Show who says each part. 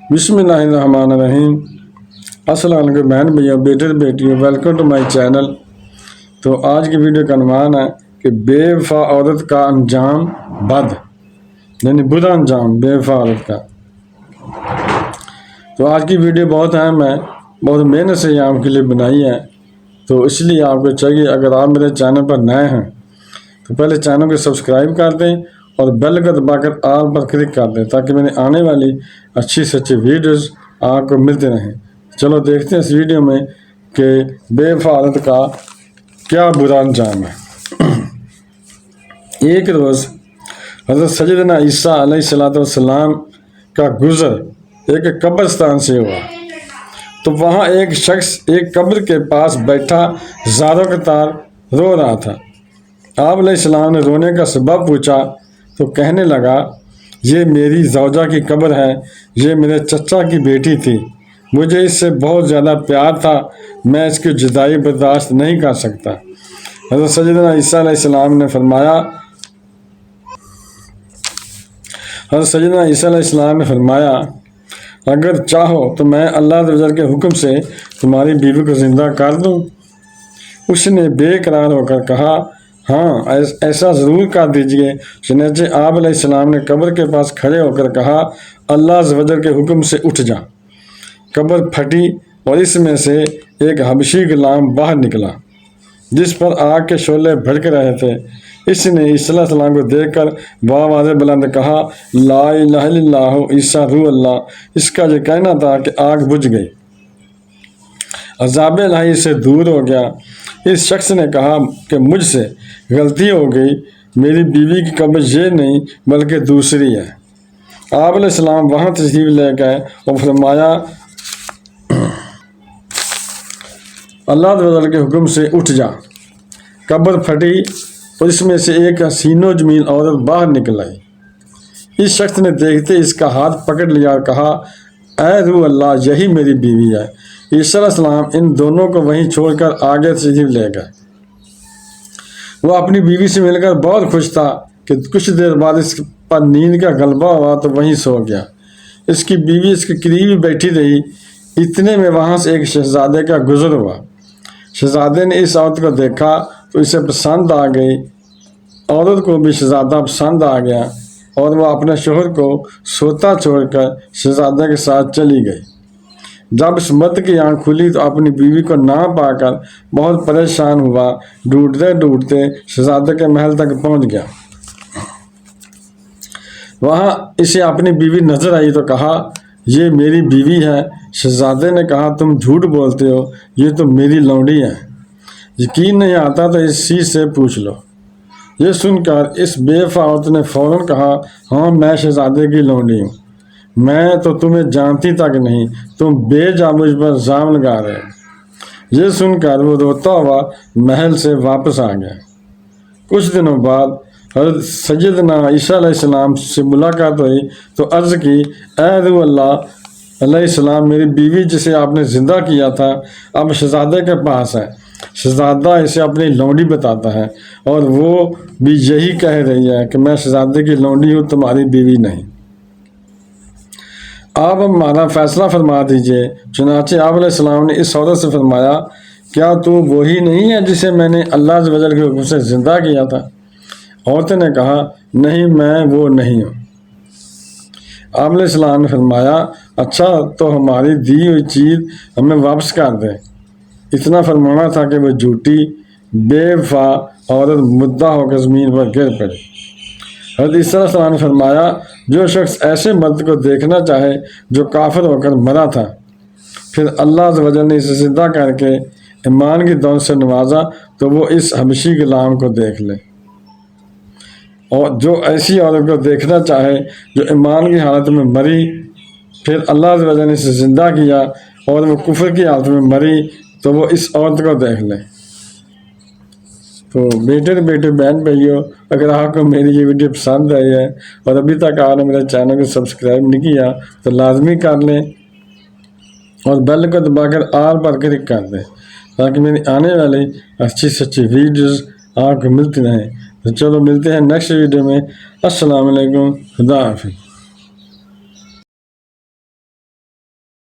Speaker 1: بسم اللہ الرحمن الرحیم۔ السلام علیکم بہن بھائیوں، بیٹے بیٹیوں، ویلکم ٹو مائی چینل۔ تو آج کی ویڈیو کا عنوان ہے کہ بے وفا عورت کا انجام بد، یعنی برا انجام بے وفا عورت کا۔ تو آج کی ویڈیو بہت اہم ہے، بہت محنت سے یہ آپ کے لیے بنائی ہے، تو اس لیے آپ کو چاہیے اگر آپ میرے چینل پر نئے ہیں تو پہلے چینل کو سبسکرائب کر دیں اور بیل کو دبا کر آل پر کلک کر دیں تاکہ میری آنے والی اچھی سے اچھی ویڈیوز آپ کو ملتے رہیں۔ چلو دیکھتے ہیں اس ویڈیو میں کہ بے وفا عورت کا کیا برا انجام ہے۔ ایک روز حضرت سیدنا عیسیٰ علیہ السلام کا گزر ایک قبرستان سے ہوا، تو وہاں ایک شخص ایک قبر کے پاس بیٹھا زاروں قطار رو رہا تھا۔ آپ علیہ السلام نے رونے کا سبب پوچھا تو کہنے لگا، یہ میری زوجہ کی قبر ہے، یہ میرے چچا کی بیٹی تھی، مجھے اس سے بہت زیادہ پیار تھا، میں اس کی جدائی برداشت نہیں کر سکتا۔ حضرت سیدنا عیسیٰ علیہ السلام نے فرمایا، اگر چاہو تو میں اللہ عز و جل کے حکم سے تمہاری بیوی کو زندہ کر دوں۔ اس نے بے قرار ہو کر کہا، ہاں ایسا ضرور کر دیجئے۔ چنانچہ آپ علیہ السلام نے قبر کے پاس کھڑے ہو کر کہا، اللہ عز و جل کے حکم سے اٹھ جا۔ قبر پھٹی اور اس میں سے ایک حبشی غلام باہر نکلا جس پر آگ کے شعلے بھڑک رہے تھے۔ اس نے عیسیٰ علیہ السلام کو دیکھ کر بآواز بلند کہا، لا الہ الا اللہ عیسیٰ روح اللہ۔ اس کا یہ کہنا تھا کہ آگ بجھ گئی، عذاب الہی سے دور ہو گیا۔ اس شخص نے کہا کہ مجھ سے غلطی ہو گئی، میری بیوی کی قبر یہ نہیں بلکہ دوسری ہے۔ آپ علیہ السلام وہاں تشریف لے گئے اور فرمایا، اللہ عز و جل کے حکم سے اٹھ جا۔ قبر پھٹی اور اس میں سے ایک حسین و جمیل عورت باہر نکل آئی۔ اس شخص نے دیکھتے اس کا ہاتھ پکڑ لیا اور کہا، اے روح اللہ، یہی میری بیوی ہے۔ عیسیٰ علیہ السلام ان دونوں کو وہیں چھوڑ کر آگے تشریف لے گئے۔ وہ اپنی بیوی سے مل کر بہت خوش تھا کہ کچھ دیر بعد اس پر نیند کا غلبہ ہوا تو وہیں سو گیا۔ اس کی بیوی اس کے قریب ہی بیٹھی رہی۔ اتنے میں وہاں سے ایک شہزادے کا گزر ہوا۔ شہزادے نے اس عورت کو دیکھا تو اسے پسند آ گئی۔ عورت کو بھی شہزادہ پسند آ گیا اور وہ اپنے شوہر کو سوتا چھوڑ کر شہزادے کے ساتھ چلی گئی۔ جب اس مرد کی آنکھ کھلی تو اپنی بیوی کو نہ پا کر بہت پریشان ہوا، ڈھونڈتے ڈھونڈتے شہزادے کے محل تک پہنچ گیا۔ وہاں اسے اپنی بیوی نظر آئی تو کہا، یہ میری بیوی ہے۔ شہزادے نے کہا، تم جھوٹ بولتے ہو، یہ تو میری لونڈی ہے، یقین نہیں آتا تو اس چیز سے پوچھ لو۔ یہ سن کر اس بے وفا عورت نے فوراً کہا، ہاں میں شہزادے کی لونڈی ہوں، میں تو تمہیں جانتی تک نہیں، تم بے جا مجھ پر الزام لگا رہے ہو۔ یہ سن کر وہ روتا ہوا محل سے واپس آ گیا۔ کچھ دنوں بعد حضرت سیدنا عیسیٰ علیہ السلام سے ملاقات ہوئی تو عرض کی، اے روح اللہ علیہ السلام، میری بیوی جسے آپ نے زندہ کیا تھا اب شہزادے کے پاس ہے۔ شہزادہ اسے اپنی لونڈی بتاتا ہے اور وہ بھی یہی کہہ رہی ہے کہ میں شہزادے کی لونڈی ہوں، تمہاری بیوی نہیں۔ آپ ہمارا فیصلہ فرما دیجئے۔ چنانچہ آپ علیہ السلام نے اس عورت سے فرمایا، کیا تو وہی نہیں ہے جسے میں نے اللہ عز و جل کے حکم سے زندہ کیا تھا؟ عورت نے کہا، نہیں میں وہ نہیں ہوں۔ آپ علیہ السلام نے فرمایا، اچھا تو ہماری دی ہوئی چیز ہمیں واپس کر دے۔ اتنا فرمانا تھا کہ وہ جھوٹی بے وفا عورت مدعا ہو کر زمین پر گر پڑی۔ حضرت عیسیٰ علیہ السلام نے فرمایا، جو شخص ایسے مرد کو دیکھنا چاہے جو کافر ہو کر مرا تھا، پھر اللہ عز و جل نے اسے زندہ کر کے ایمان کی دولت سے نوازا، تو وہ اس حبشی غلام کو دیکھ لے۔ اور جو ایسی عورت کو دیکھنا چاہے جو ایمان کی حالت میں مری، پھر اللہ عز و جل نے اسے زندہ کیا اور وہ کفر کی حالت میں مری، تو وہ اس عورت کو دیکھ لے۔ تو بیٹے بہن بھائیوں، اگر آپ کو میری یہ ویڈیو پسند آئی ہے اور ابھی تک آپ نے میرے چینل کو سبسکرائب نہیں کیا تو لازمی کر لیں اور بیل کو دبا کر آل پر کلک کر دیں تاکہ میری آنے والی اچھی سے اچھی ویڈیوز آپ کو ملتی رہیں۔ تو چلو ملتے ہیں نیکسٹ ویڈیو میں۔ السلام علیکم، خدا حافظ۔